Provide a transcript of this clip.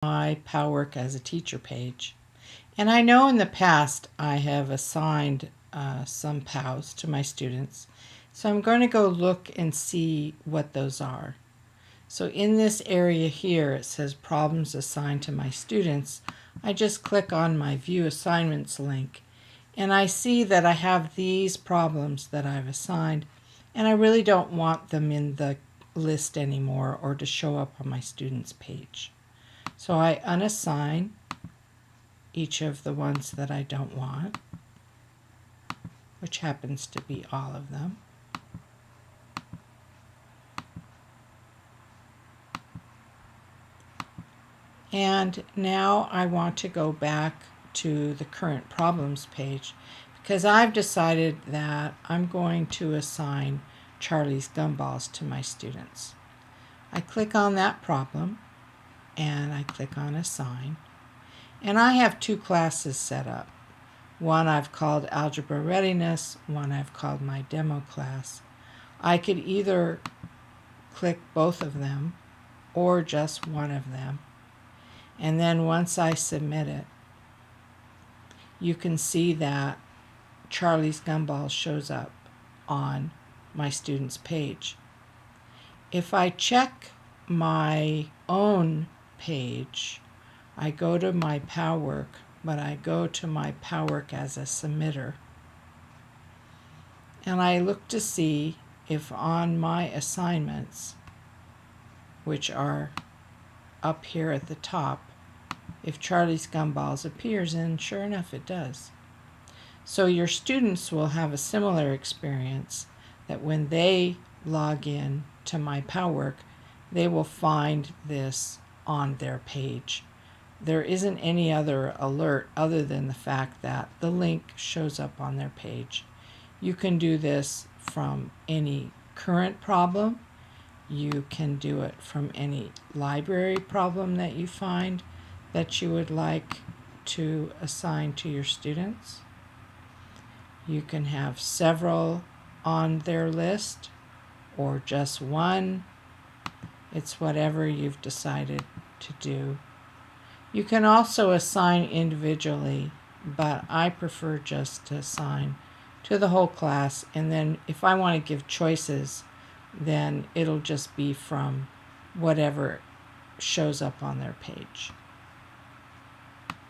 my PoWs as a teacher page. And I know in the past I have assigned some PoWs to my students. So I'm going to go look and see what those are. So in this area here, it says problems assigned to my students. I just click on my View Assignments link, and I see that I have these problems that I've assigned, and I really don't want them in the list anymore or to show up on my students page. So I unassign each of the ones that I don't want, which happens to be all of them. And now I want to go back to the current problems page because I've decided that I'm going to assign Charlie's Gumballs to my students. I click on that problem and I click on Assign. And I have two classes set up. One I've called Algebra Readiness, one I've called my demo class. I could either click both of them or just one of them. And then once I submit it, you can see that Charlie's Gumballs shows up on my student's page. If I check my own page, I go to my PoWs, but I go to my PoWs as a submitter. And I look to see if on my assignments, which are up here at the top, if Charlie's Gumballs appears, and sure enough it does. So your students will have a similar experience that when they log in to my PoWs, they will find this on their page. There isn't any other alert other than the fact that the link shows up on their page. You can do this from any current problem. You can do it from any library problem that you find that you would like to assign to your students. You can have several on their list or just one. It's whatever you've decided to do. You can also assign individually, but I prefer just to assign to the whole class, and then if I want to give choices, then it'll just be from whatever shows up on their page.